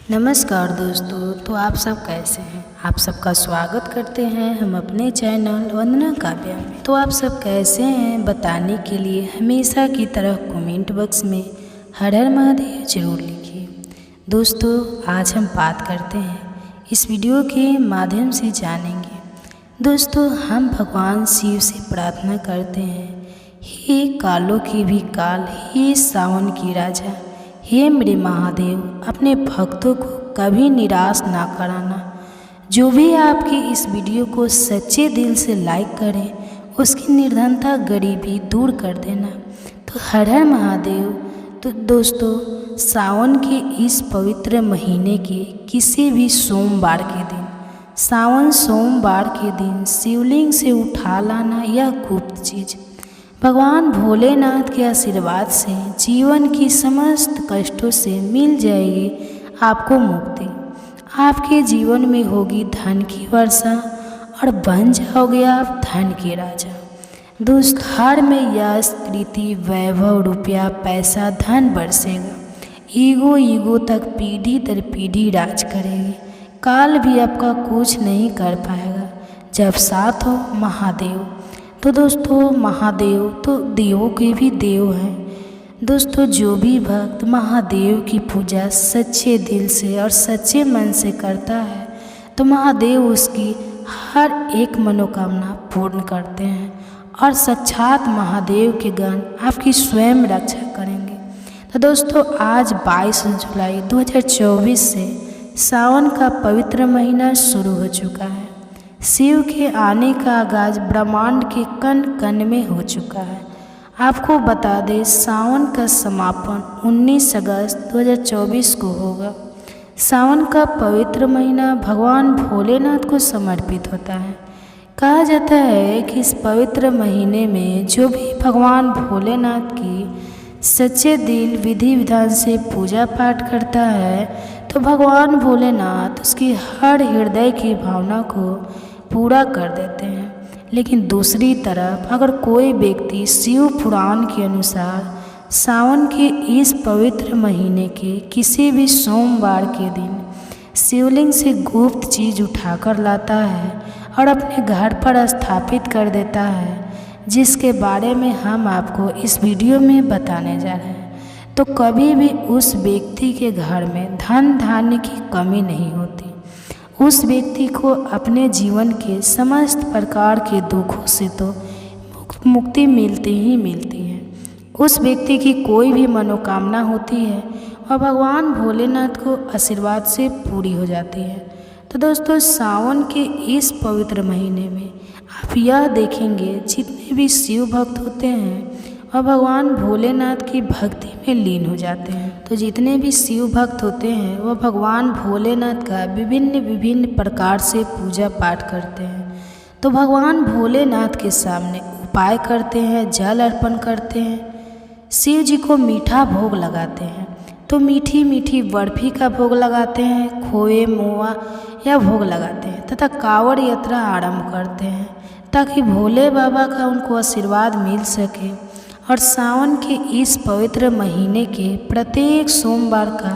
नमस्कार दोस्तों, तो आप सब कैसे हैं। आप सबका स्वागत करते हैं हम अपने चैनल वंदना काव्या में। तो आप सब कैसे हैं बताने के लिए हमेशा की तरह कमेंट बॉक्स में हर हर महादेव जरूर लिखिए। दोस्तों, आज हम बात करते हैं इस वीडियो के माध्यम से जानेंगे। दोस्तों, हम भगवान शिव से प्रार्थना करते हैं, हे कालों की भी काल, हे सावन की राजा, हे मेरे महादेव, अपने भक्तों को कभी निराश ना कराना। जो भी आपकी इस वीडियो को सच्चे दिल से लाइक करें, उसकी निर्धनता गरीबी दूर कर देना। तो हर हर महादेव। तो दोस्तों, सावन के इस पवित्र महीने के किसी भी सोमवार के दिन, सावन सोमवार के दिन शिवलिंग से उठा लाना यह गुप्त चीज़ भगवान भोलेनाथ के आशीर्वाद से जीवन की समस्त कष्टों से मिल जाएगी आपको मुक्ति। आपके जीवन में होगी धन की वर्षा और बन जाओगे आप धन के राजा। दोस्त, घर में यश कीर्ति वैभव रुपया पैसा धन बरसेगा। ईगो तक पीढ़ी दर पीढ़ी राज करेगी। काल भी आपका कुछ नहीं कर पाएगा जब साथ हो महादेव। तो दोस्तों, महादेव तो देवों के भी देव हैं। दोस्तों, जो भी भक्त महादेव की पूजा सच्चे दिल से और सच्चे मन से करता है, तो महादेव उसकी हर एक मनोकामना पूर्ण करते हैं और साक्षात महादेव के गण आपकी स्वयं रक्षा करेंगे। तो दोस्तों, आज 22 जुलाई 2024 से सावन का पवित्र महीना शुरू हो चुका है। शिव के आने का आगाज ब्रह्मांड के कण कण में हो चुका है। आपको बता दें, सावन का समापन 19 अगस्त 2024 को होगा। सावन का पवित्र महीना भगवान भोलेनाथ को समर्पित होता है। कहा जाता है कि इस पवित्र महीने में जो भी भगवान भोलेनाथ की सच्चे दिल विधि विधान से पूजा पाठ करता है, तो भगवान भोलेनाथ उसकी हर हृदय की भावना को पूरा कर देते हैं। लेकिन दूसरी तरफ अगर कोई व्यक्ति शिव पुराण के अनुसार सावन के इस पवित्र महीने के किसी भी सोमवार के दिन शिवलिंग से गुप्त चीज़ उठाकर लाता है और अपने घर पर स्थापित कर देता है, जिसके बारे में हम आपको इस वीडियो में बताने जा रहे हैं, तो कभी भी उस व्यक्ति के घर में धन धान्य की कमी नहीं होती। उस व्यक्ति को अपने जीवन के समस्त प्रकार के दुखों से तो मुक्ति मिलती ही मिलती है। उस व्यक्ति की कोई भी मनोकामना होती है और भगवान भोलेनाथ को आशीर्वाद से पूरी हो जाती है। तो दोस्तों, सावन के इस पवित्र महीने में आप यह देखेंगे, जितने भी शिव भक्त होते हैं और भगवान भोलेनाथ की भक्ति में लीन हो जाते हैं। तो जितने भी शिव भक्त होते हैं वह भगवान भोलेनाथ का विभिन्न प्रकार से पूजा पाठ करते हैं। तो भगवान भोलेनाथ के सामने उपाय करते हैं, जल अर्पण करते हैं, शिव जी को मीठा भोग लगाते हैं। तो मीठी मीठी बर्फी का भोग लगाते हैं, खोए मोआ या भोग लगाते हैं तथा कांवड़ यात्रा आरंभ करते हैं, ताकि भोले बाबा का उनको आशीर्वाद मिल सके। और सावन के इस पवित्र महीने के प्रत्येक सोमवार का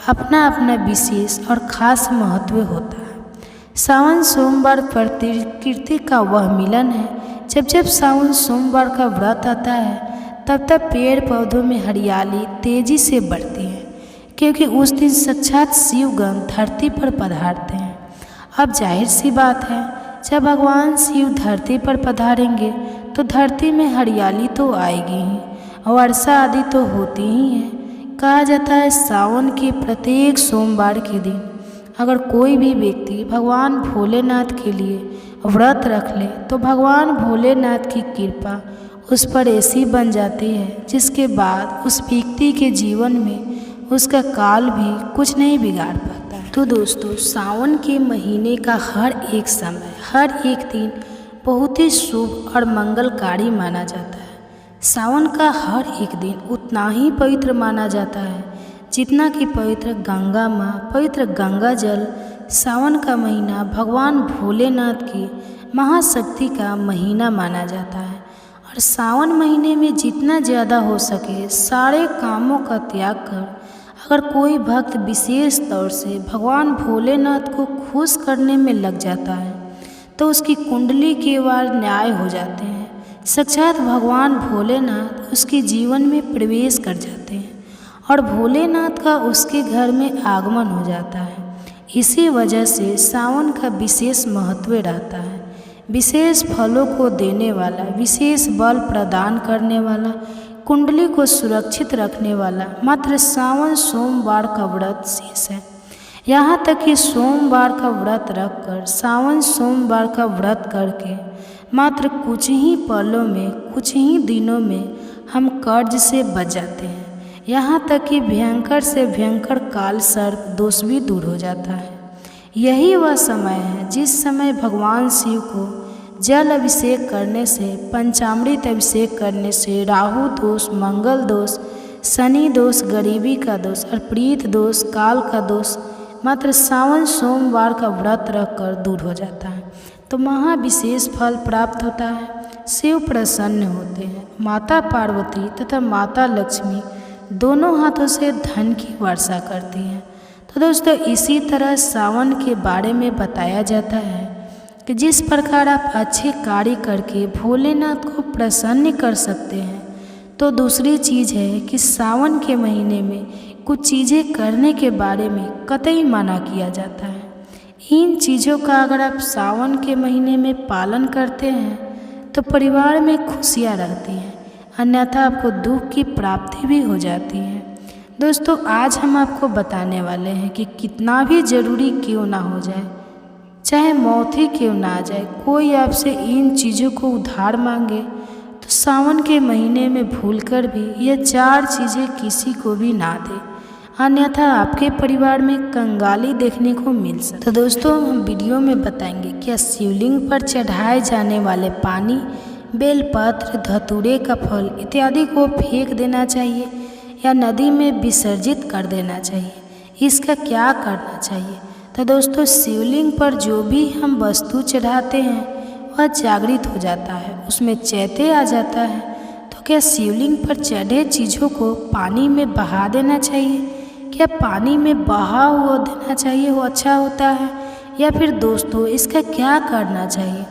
अपना अपना विशेष और खास महत्व होता है। सावन सोमवार प्रकृति का वह मिलन है। जब सावन सोमवार का व्रत आता है, तब पेड़ पौधों में हरियाली तेजी से बढ़ती है, क्योंकि उस दिन साक्षात शिवगण धरती पर पधारते हैं। अब जाहिर सी बात है, जब भगवान शिव धरती पर पधारेंगे तो धरती में हरियाली तो आएगी ही और वर्षा आदि तो होती ही है। कहा जाता है, सावन के प्रत्येक सोमवार के दिन अगर कोई भी व्यक्ति भगवान भोलेनाथ के लिए व्रत रख ले, तो भगवान भोलेनाथ की कृपा उस पर ऐसी बन जाती है, जिसके बाद उस व्यक्ति के जीवन में उसका काल भी कुछ नहीं बिगाड़ पाता है। तो दोस्तों, सावन के महीने का हर एक समय, हर एक दिन बहुत ही शुभ और मंगलकारी माना जाता है। सावन का हर एक दिन उतना ही पवित्र माना जाता है जितना कि पवित्र गंगा माँ, पवित्र गंगा जल। सावन का महीना भगवान भोलेनाथ की महाशक्ति का महीना माना जाता है और सावन महीने में जितना ज़्यादा हो सके सारे कामों का त्याग कर अगर कोई भक्त विशेष तौर से भगवान भोलेनाथ को खुश करने में लग जाता है तो उसकी कुंडली के वार न्याय हो जाते हैं। साक्षात भगवान भोलेनाथ उसके जीवन में प्रवेश कर जाते हैं और भोलेनाथ का उसके घर में आगमन हो जाता है। इसी वजह से सावन का विशेष महत्व रहता है। विशेष फलों को देने वाला, विशेष बल प्रदान करने वाला, कुंडली को सुरक्षित रखने वाला मात्र सावन सोमवार का व्रत शेष है। यहाँ तक कि सोमवार का व्रत रखकर, सावन सोमवार का व्रत करके मात्र कुछ ही पलों में, कुछ ही दिनों में हम कर्ज से बच जाते हैं। यहाँ तक कि भयंकर से भयंकर काल सर्प दोष भी दूर हो जाता है। यही वह समय है जिस समय भगवान शिव को जल अभिषेक करने से, पंचामृत अभिषेक करने से राहु दोष, मंगल दोष, शनि दोष, गरीबी का दोष और प्रीत दोष, काल का दोष मात्र सावन सोमवार का व्रत रखकर दूर हो जाता है। तो महाविशेष फल प्राप्त होता है। शिव प्रसन्न होते हैं। माता पार्वती तथा माता लक्ष्मी दोनों हाथों से धन की वर्षा करती हैं। तो दोस्तों, इसी तरह सावन के बारे में बताया जाता है कि जिस प्रकार आप अच्छे कार्य करके भोलेनाथ को प्रसन्न कर सकते हैं, तो दूसरी चीज़ है कि सावन के महीने में कुछ चीज़ें करने के बारे में कतई मना किया जाता है। इन चीज़ों का अगर आप सावन के महीने में पालन करते हैं तो परिवार में खुशियाँ रहती हैं, अन्यथा आपको दुख की प्राप्ति भी हो जाती है। दोस्तों, आज हम आपको बताने वाले हैं कि कितना भी ज़रूरी क्यों ना हो जाए, चाहे मौत ही क्यों ना आ जाए, कोई आपसे इन चीज़ों को उधार मांगे तो सावन के महीने में भूलकर भी ये 4 चीज़ें किसी को भी ना दे, अन्यथा आपके परिवार में कंगाली देखने को मिल सकती। तो दोस्तों, हम वीडियो में बताएंगे क्या शिवलिंग पर चढ़ाए जाने वाले पानी, बेलपत्र, धतूरे का फल इत्यादि को फेंक देना चाहिए या नदी में विसर्जित कर देना चाहिए। इसका क्या करना चाहिए? तो दोस्तों, शिवलिंग पर जो भी हम वस्तु चढ़ाते हैं वह जागृत हो जाता है, उसमें चैत्य आ जाता है। तो क्या शिवलिंग पर चढ़े चीज़ों को पानी में बहा देना चाहिए? क्या पानी में बहा हुआ देना चाहिए वो अच्छा होता है, या फिर दोस्तों इसका क्या करना चाहिए?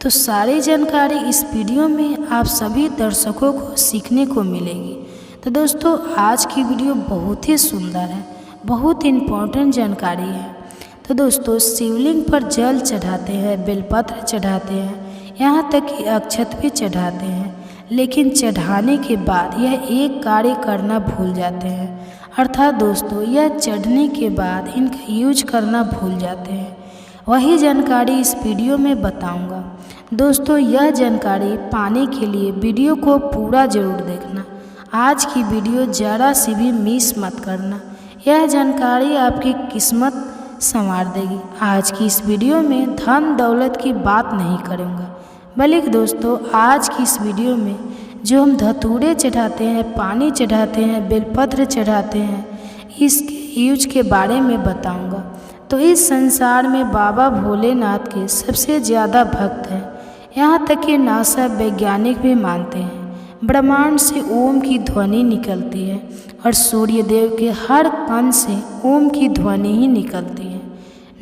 तो सारी जानकारी इस वीडियो में आप सभी दर्शकों को सीखने को मिलेगी। तो दोस्तों, आज की वीडियो बहुत ही सुंदर है, बहुत इम्पोर्टेंट जानकारी है। तो दोस्तों, शिवलिंग पर जल चढ़ाते हैं, बेलपत्र चढ़ाते हैं, यहाँ तक कि अक्षत भी चढ़ाते हैं, लेकिन चढ़ाने के बाद यह एक कार्य करना भूल जाते हैं, अर्थात दोस्तों यह चढ़ने के बाद इनका यूज करना भूल जाते हैं। वही जानकारी इस वीडियो में बताऊंगा। दोस्तों, यह जानकारी पाने के लिए वीडियो को पूरा ज़रूर देखना। आज की वीडियो ज़रा सी भी मिस मत करना, यह जानकारी आपकी किस्मत संवार देगी। आज की इस वीडियो में धन दौलत की बात नहीं करूँगा, बल्कि दोस्तों आज की इस वीडियो में जो हम धतूरे चढ़ाते हैं, पानी चढ़ाते हैं, बेलपत्र चढ़ाते हैं, इसके यूज के बारे में बताऊंगा। तो इस संसार में बाबा भोलेनाथ के सबसे ज़्यादा भक्त हैं, यहाँ तक कि नासा वैज्ञानिक भी मानते हैं। ब्रह्मांड से ओम की ध्वनि निकलती है और सूर्यदेव के हर कण से ओम की ध्वनि ही निकलती है।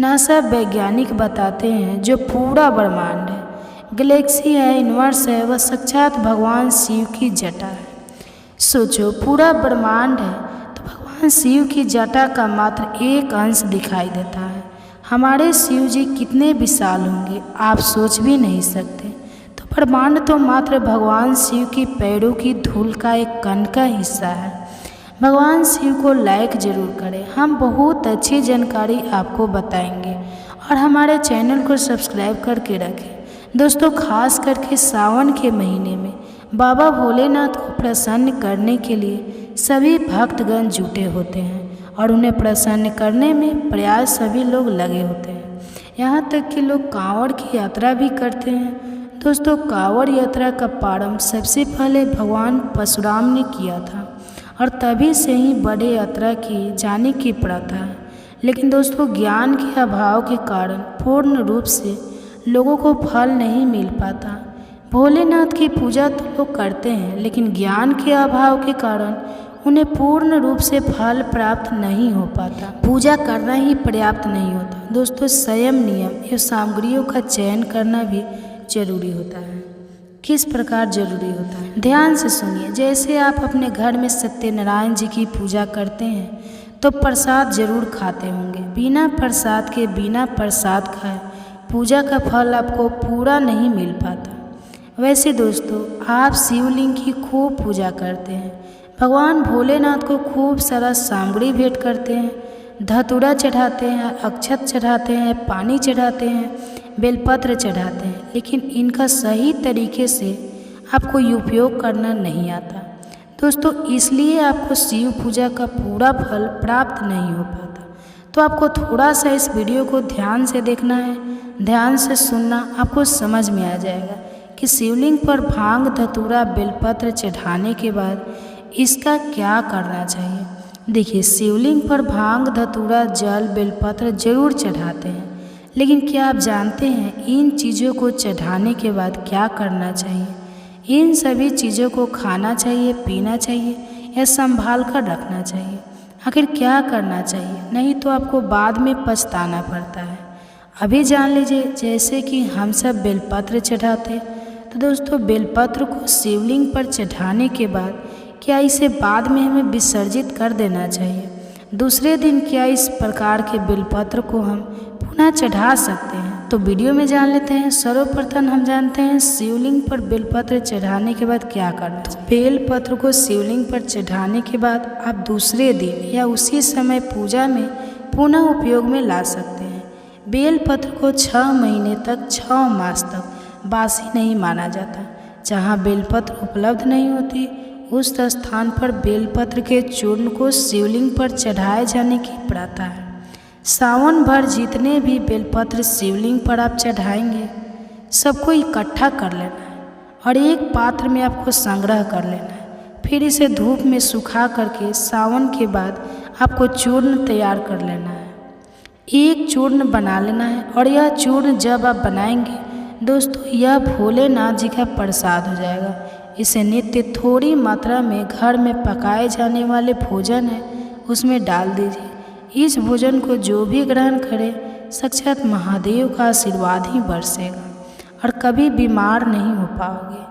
नासा वैज्ञानिक बताते हैं जो पूरा ब्रह्मांड है, गैलेक्सी है, यूनिवर्स है, वह साक्षात भगवान शिव की जटा है। सोचो, पूरा ब्रह्मांड है तो भगवान शिव की जटा का मात्र एक अंश दिखाई देता है। हमारे शिव जी कितने विशाल होंगे आप सोच भी नहीं सकते। तो ब्रह्मांड तो मात्र भगवान शिव की पैरों की धूल का एक कण का हिस्सा है। भगवान शिव को लाइक जरूर करें, हम बहुत अच्छी जानकारी आपको बताएंगे और हमारे चैनल को सब्सक्राइब करके रखें। दोस्तों, खास करके सावन के महीने में बाबा भोलेनाथ को प्रसन्न करने के लिए सभी भक्तगण जुटे होते हैं और उन्हें प्रसन्न करने में प्रयास सभी लोग लगे होते हैं। यहाँ तक कि लोग कांवड़ की यात्रा भी करते हैं। दोस्तों, कांवड़ यात्रा का प्रारंभ सबसे पहले भगवान परशुराम ने किया था और तभी से ही बड़े यात्रा की जाने की प्रथा है। लेकिन दोस्तों, ज्ञान के अभाव के कारण पूर्ण रूप से लोगों को फल नहीं मिल पाता। भोलेनाथ की पूजा तो लोग करते हैं, लेकिन ज्ञान के अभाव के कारण उन्हें पूर्ण रूप से फल प्राप्त नहीं हो पाता। पूजा करना ही पर्याप्त नहीं होता दोस्तों, संयम, नियम एवं सामग्रियों का चयन करना भी जरूरी होता है। किस प्रकार जरूरी होता है, ध्यान से सुनिए। जैसे आप अपने घर में सत्यनारायण जी की पूजा करते हैं तो प्रसाद जरूर खाते होंगे। बिना प्रसाद के, बिना प्रसाद खाए पूजा का फल आपको पूरा नहीं मिल पाता। वैसे दोस्तों, आप शिवलिंग की खूब पूजा करते हैं, भगवान भोलेनाथ को खूब सारा सामग्री भेंट करते हैं, धतूरा चढ़ाते हैं, अक्षत चढ़ाते हैं, पानी चढ़ाते हैं, बेलपत्र चढ़ाते हैं, लेकिन इनका सही तरीके से आपको उपयोग करना नहीं आता दोस्तों। इसलिए आपको शिव पूजा का पूरा फल प्राप्त नहीं हो पाता। तो आपको थोड़ा सा इस वीडियो को ध्यान से देखना है, ध्यान से सुनना, आपको समझ में आ जाएगा कि शिवलिंग पर भांग, धतूरा, बेलपत्र चढ़ाने के बाद इसका क्या करना चाहिए। देखिए, शिवलिंग पर भांग, धतूरा, जल, बेलपत्र जरूर चढ़ाते हैं, लेकिन क्या आप जानते हैं इन चीज़ों को चढ़ाने के बाद क्या करना चाहिए। इन सभी चीज़ों को खाना चाहिए, पीना चाहिए या संभाल कर रखना चाहिए। आखिर क्या करना चाहिए, नहीं तो आपको बाद में पछताना पड़ता है। अभी जान लीजिए। जैसे कि हम सब बेलपत्र चढ़ाते, तो दोस्तों बेलपत्र को शिवलिंग पर चढ़ाने के बाद क्या इसे बाद में हमें विसर्जित कर देना चाहिए। दूसरे दिन क्या इस प्रकार के बेलपत्र को हम पुनः चढ़ा सकते हैं, तो वीडियो में जान लेते हैं। सर्वप्रथम हम जानते हैं शिवलिंग पर बेलपत्र चढ़ाने के बाद क्या करना चाहिए। बेलपत्र को शिवलिंग पर चढ़ाने के बाद आप दूसरे दिन या उसी समय पूजा में पुनः उपयोग में ला सकते हैं। बेलपत्र को 6 महीने तक, 6 मास तक बासी नहीं माना जाता। जहाँ बेलपत्र उपलब्ध नहीं होती उस स्थान पर बेलपत्र के चूर्ण को शिवलिंग पर चढ़ाए जाने की प्रथा है। सावन भर जितने भी बेलपत्र शिवलिंग पर आप चढ़ाएंगे सबको इकट्ठा कर लेना है और एक पात्र में आपको संग्रह कर लेना है। फिर इसे धूप में सुखा करके सावन के बाद आपको चूर्ण तैयार कर लेना है। एक चूर्ण बना लेना है और यह चूर्ण जब आप बनाएंगे दोस्तों, यह भोलेनाथ जी का प्रसाद हो जाएगा। इसे नित्य थोड़ी मात्रा में घर में पकाए जाने वाले भोजन है उसमें डाल दीजिए। इस भोजन को जो भी ग्रहण करे साक्षात महादेव का आशीर्वाद ही बरसेगा और कभी बीमार नहीं हो पाओगे।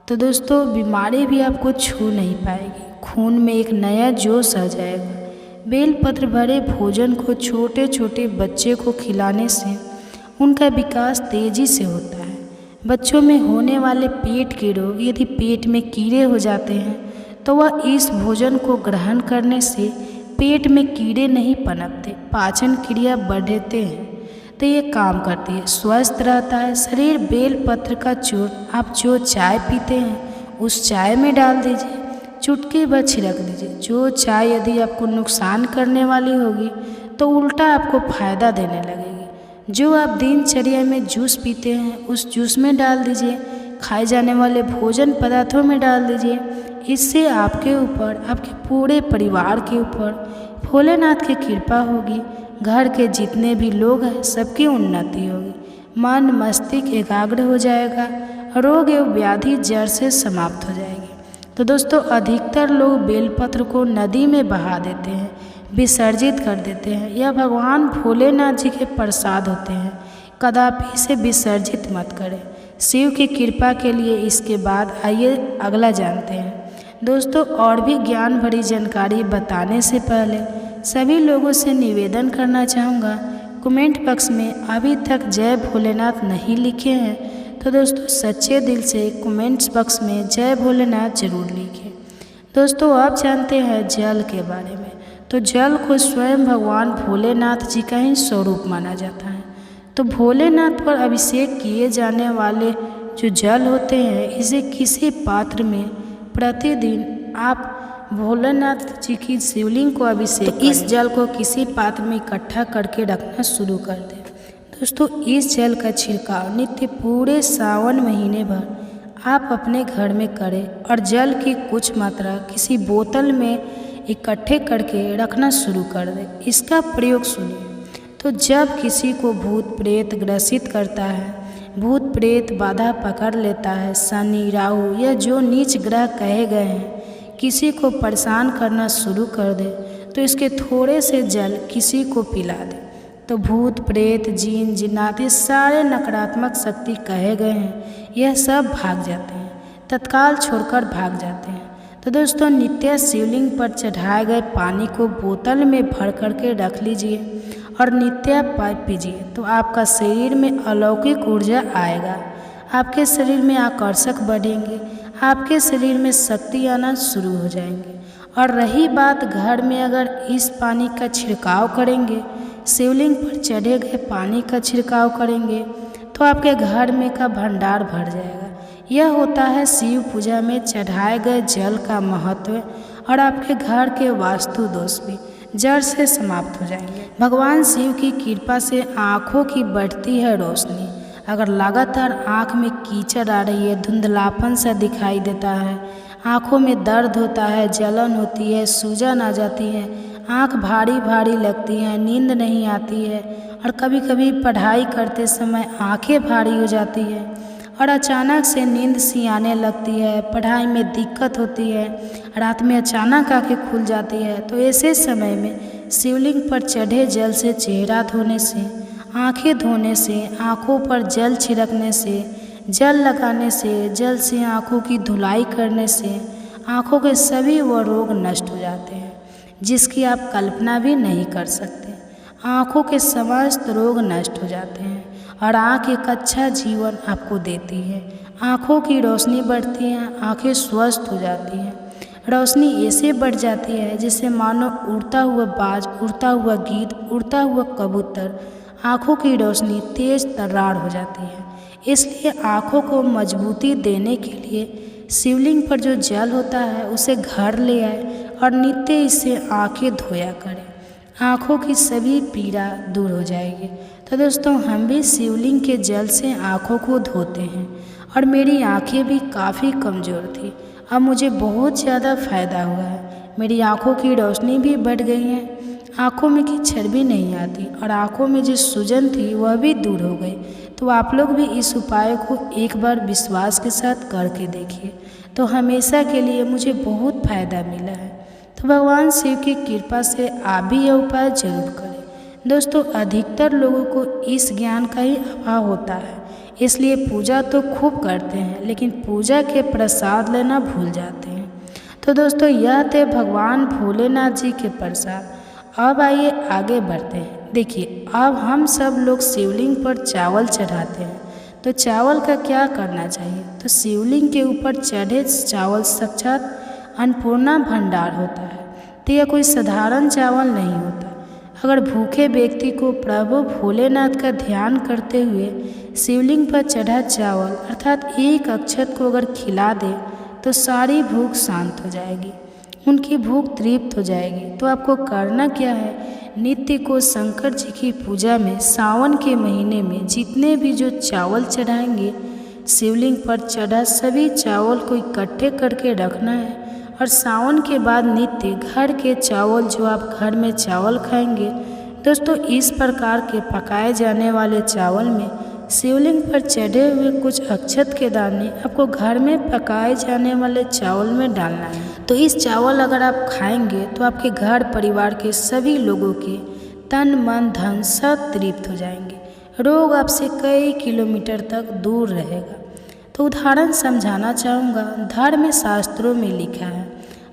तो दोस्तों, बीमारी भी आपको छू नहीं पाएगी, खून में एक नया जोश आ जाएगा। बेलपत्र भरे भोजन को छोटे छोटे बच्चे को खिलाने से उनका विकास तेजी से होता है। बच्चों में होने वाले पेट के रोग, यदि पेट में कीड़े हो जाते हैं तो वह इस भोजन को ग्रहण करने से पेट में कीड़े नहीं पनपते, पाचन क्रिया बढ़ते हैं, तो ये काम करती है, स्वस्थ रहता है शरीर। बेलपत्र का चूर्ण आप जो चाय पीते हैं उस चाय में डाल दीजिए, चुटकी भर छिड़क दीजिए। जो चाय यदि आपको नुकसान करने वाली होगी तो उल्टा आपको फायदा देने लगेगी। जो आप दिनचर्या में जूस पीते हैं उस जूस में डाल दीजिए, खाए जाने वाले भोजन पदार्थों में डाल दीजिए। इससे आपके ऊपर, आपके पूरे परिवार के ऊपर भोलेनाथ की कृपा होगी। घर के जितने भी लोग हैं सबकी उन्नति होगी, मन मस्तिष्क एकाग्र हो जाएगा, रोग एवं व्याधि जड़ से समाप्त हो जाएगी। तो दोस्तों, अधिकतर लोग बेलपत्र को नदी में बहा देते हैं, विसर्जित कर देते हैं। यह भगवान भोलेनाथ जी के प्रसाद होते हैं, कदापि इसे विसर्जित मत करें। शिव की कृपा के लिए इसके बाद आइए अगला जानते हैं। दोस्तों, और भी ज्ञान भरी जानकारी बताने से पहले सभी लोगों से निवेदन करना चाहूँगा, कमेंट बॉक्स में अभी तक जय भोलेनाथ नहीं लिखे हैं तो दोस्तों सच्चे दिल से कमेंट्स बॉक्स में जय भोलेनाथ जरूर लिखें। दोस्तों, आप जानते हैं जल के बारे में, तो जल को स्वयं भगवान भोलेनाथ जी का ही स्वरूप माना जाता है। तो भोलेनाथ पर अभिषेक किए जाने वाले जो जल होते हैं, इसे किसी पात्र में प्रतिदिन आप भोलेनाथ जी की शिवलिंग को अभिषेक तो इस जल को किसी पात्र में इकट्ठा करके रखना शुरू कर दें। दोस्तों, इस जल का छिड़काव नित्य पूरे सावन महीने भर आप अपने घर में करें और जल की कुछ मात्रा किसी बोतल में इकट्ठे करके रखना शुरू कर दें। इसका प्रयोग सुनिए। तो जब किसी को भूत प्रेत ग्रसित करता है, भूत प्रेत बाधा पकड़ लेता है, शनि राहु या जो नीच ग्रह कहे गए हैं, किसी को परेशान करना शुरू कर दे तो इसके थोड़े से जल किसी को पिला दे तो भूत प्रेत जीन जिन्नात ये सारे नकारात्मक शक्ति कहे गए हैं यह सब भाग जाते हैं, तत्काल छोड़कर भाग जाते हैं। तो दोस्तों नित्य शिवलिंग पर चढ़ाए गए पानी को बोतल में भर करके रख लीजिए और नित्य पीजिए तो आपका शरीर में अलौकिक ऊर्जा आएगा, आपके शरीर में आकर्षक बढ़ेंगे, आपके शरीर में शक्ति आना शुरू हो जाएंगे। और रही बात घर में अगर इस पानी का छिड़काव करेंगे, शिवलिंग पर चढ़े गए पानी का छिड़काव करेंगे तो आपके घर में का भंडार भर जाएगा। यह होता है शिव पूजा में चढ़ाए गए जल का महत्व और आपके घर के वास्तु दोष भी जड़ से समाप्त हो जाएंगे। भगवान शिव की कृपा से आँखों की बढ़ती है रोशनी। अगर लगातार आँख में कीचड़ आ रही है, धुंधलापन सा दिखाई देता है, आँखों में दर्द होता है, जलन होती है, सूजन आ जाती है, आँख भारी भारी लगती है, नींद नहीं आती है और कभी कभी पढ़ाई करते समय आँखें भारी हो जाती है और अचानक से नींद सी आने लगती है, पढ़ाई में दिक्कत होती है, रात में अचानक आँखें खुल जाती है, तो ऐसे समय में शिवलिंग पर चढ़े जल से चेहरा धोने से, आँखें धोने से, आँखों पर जल छिड़कने से, जल लगाने से, जल से आँखों की धुलाई करने से आँखों के सभी वो रोग नष्ट हो जाते हैं जिसकी आप कल्पना भी नहीं कर सकते। आँखों के समस्त रोग नष्ट हो जाते हैं और आँख एक अच्छा जीवन आपको देती है। आँखों की रोशनी बढ़ती है, आँखें स्वस्थ हो जाती हैं, रोशनी ऐसे बढ़ जाती है जिससे मानो उड़ता हुआ बाज, उड़ता हुआ गीत, उड़ता हुआ कबूतर, आँखों की रोशनी तेज तर्रार हो जाती है। इसलिए आँखों को मजबूती देने के लिए शिवलिंग पर जो जल होता है उसे घर ले आए और नित्य इससे आँखें धोया करें, आँखों की सभी पीड़ा दूर हो जाएगी। तो दोस्तों हम भी शिवलिंग के जल से आँखों को धोते हैं और मेरी आँखें भी काफ़ी कमज़ोर थी, अब मुझे बहुत ज़्यादा फ़ायदा हुआ है। मेरी आँखों की रोशनी भी बढ़ गई है, आँखों में कीचड़ भी नहीं आती और आँखों में जो सूजन थी वह भी दूर हो गई। तो आप लोग भी इस उपाय को एक बार विश्वास के साथ करके देखिए, तो हमेशा के लिए मुझे बहुत फ़ायदा मिला है। तो भगवान शिव की कृपा से आप भी यह उपाय जरूर करें। दोस्तों अधिकतर लोगों को इस ज्ञान का ही अभाव होता है, इसलिए पूजा तो खूब करते हैं लेकिन पूजा के प्रसाद लेना भूल जाते हैं। तो दोस्तों यह थे भगवान भोलेनाथ जी के प्रसाद। अब आइए आगे बढ़ते हैं। देखिए अब हम सब लोग शिवलिंग पर चावल चढ़ाते हैं, तो चावल का क्या करना चाहिए? तो शिवलिंग के ऊपर चढ़े चावल साक्षात अन्नपूर्णा भंडार होता है, तो यह कोई साधारण चावल नहीं होता। अगर भूखे व्यक्ति को प्रभु भोलेनाथ का ध्यान करते हुए शिवलिंग पर चढ़ा चावल अर्थात एक अक्षत को अगर खिला दे तो सारी भूख शांत हो जाएगी, उनकी भूख तृप्त हो जाएगी। तो आपको करना क्या है? नित्य को शंकर जी की पूजा में सावन के महीने में जितने भी जो चावल चढ़ाएंगे शिवलिंग पर चढ़ा सभी चावल को इकट्ठे करके रखना है और सावन के बाद नित्य घर के चावल जो आप घर में चावल खाएंगे दोस्तों इस प्रकार के पकाए जाने वाले चावल में शिवलिंग पर चढ़े हुए कुछ अक्षत के दाने आपको घर में पकाए जाने वाले चावल में डालना है। तो इस चावल अगर आप खाएंगे तो आपके घर परिवार के सभी लोगों के तन मन धन सब तृप्त हो जाएंगे, रोग आपसे कई किलोमीटर तक दूर रहेगा। तो उदाहरण समझाना चाहूँगा। धर्म शास्त्रों में लिखा है,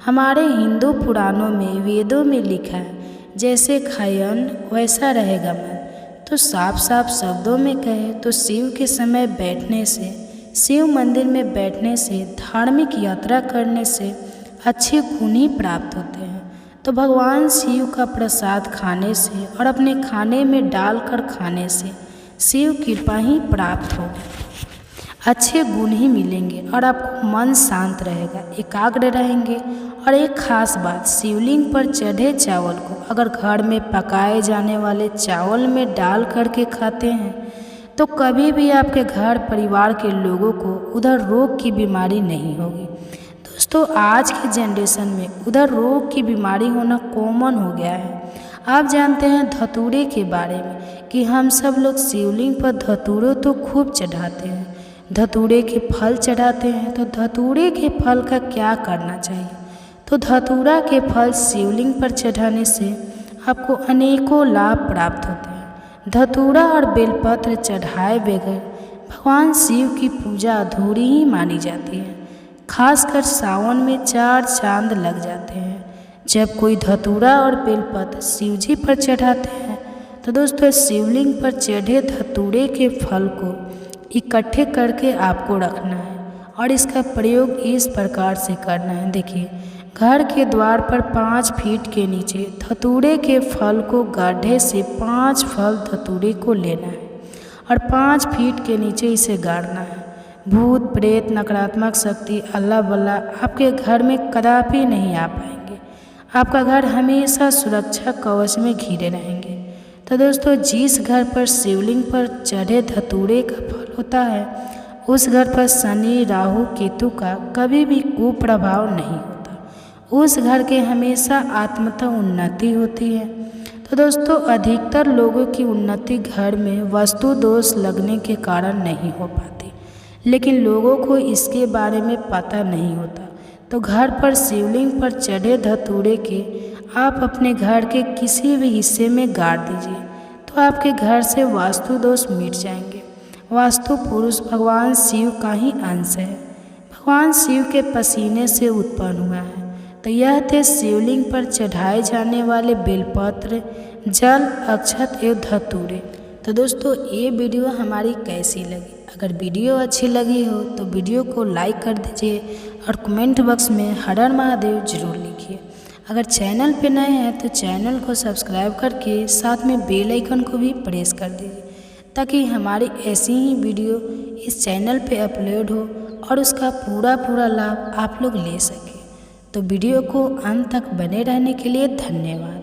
हमारे हिंदू पुराणों में वेदों में लिखा है, जैसे खायन वैसा रहेगा मन। तो साफ साफ शब्दों में कहे तो शिव के समय बैठने से, शिव मंदिर में बैठने से, धार्मिक यात्रा करने से अच्छे गुण ही प्राप्त होते हैं। तो भगवान शिव का प्रसाद खाने से और अपने खाने में डालकर खाने से शिव कृपा ही प्राप्त होगी, अच्छे गुण ही मिलेंगे और आपको मन शांत रहेगा, एकाग्र रहेंगे। और एक खास बात, शिवलिंग पर चढ़े चावल को अगर घर में पकाए जाने वाले चावल में डाल करके खाते हैं तो कभी भी आपके घर परिवार के लोगों को उधर रोग की बीमारी नहीं होगी। दोस्तों आज के जनरेशन में उधर रोग की बीमारी होना कॉमन हो गया है। आप जानते हैं धतूरे के बारे में कि हम सब लोग शिवलिंग पर धतूरे तो खूब चढ़ाते हैं, धतूरे के फल चढ़ाते हैं। तो धतूरे के फल का क्या करना चाहिए? तो धतूरा के फल शिवलिंग पर चढ़ाने से आपको अनेकों लाभ प्राप्त होते हैं। धतूरा और बेलपत्र चढ़ाए बगैर भगवान शिव की पूजा अधूरी ही मानी जाती है। खासकर सावन में 4 चांद लग जाते हैं जब कोई धतूरा और बेलपत्र शिव जी पर चढ़ाते हैं। तो दोस्तों, शिवलिंग पर चढ़े धतूरे के फल को इकट्ठे करके आपको रखना है और इसका प्रयोग इस प्रकार से करना है। देखिए, घर के द्वार पर 5 फीट के नीचे धतूरे के फल को गड्ढे से 5 फल धतूरे को लेना है और 5 फीट के नीचे इसे गाड़ना है। भूत प्रेत, नकारात्मक शक्ति, अल्लाह बल्ला आपके घर में कदापि नहीं आ पाएंगे। आपका घर हमेशा सुरक्षा कवच में घिरे रहेंगे। तो दोस्तों, जिस घर पर शिवलिंग पर चढ़े धतूरे का फल होता है उस घर पर शनि, राहु, केतु का कभी भी कुप्रभाव नहीं होता। उस घर के हमेशा आत्मतः उन्नति होती है। तो दोस्तों, अधिकतर लोगों की उन्नति घर में वास्तु दोष लगने के कारण नहीं हो पाती, लेकिन लोगों को इसके बारे में पता नहीं होता। तो घर पर शिवलिंग पर चढ़े धतूरे के आप अपने घर के किसी भी हिस्से में गाड़ दीजिए तो आपके घर से वास्तु दोष मिट जाएंगे। वास्तु पुरुष भगवान शिव का ही अंश है, भगवान शिव के पसीने से उत्पन्न हुआ है। तो यह थे शिवलिंग पर चढ़ाए जाने वाले बेलपत्र, जल, अक्षत एवं धतूरे। तो दोस्तों, ये वीडियो हमारी कैसी लगी? अगर वीडियो अच्छी लगी हो तो वीडियो को लाइक कर दीजिए और कमेंट बॉक्स में हर हर महादेव जरूर लिखिए। अगर चैनल पे नए हैं तो चैनल को सब्सक्राइब करके साथ में बेल आइकन को भी प्रेस कर दीजिए ताकि हमारी ऐसी ही वीडियो इस चैनल पे अपलोड हो और उसका पूरा लाभ आप लोग ले सकें। तो वीडियो को अंत तक बने रहने के लिए धन्यवाद।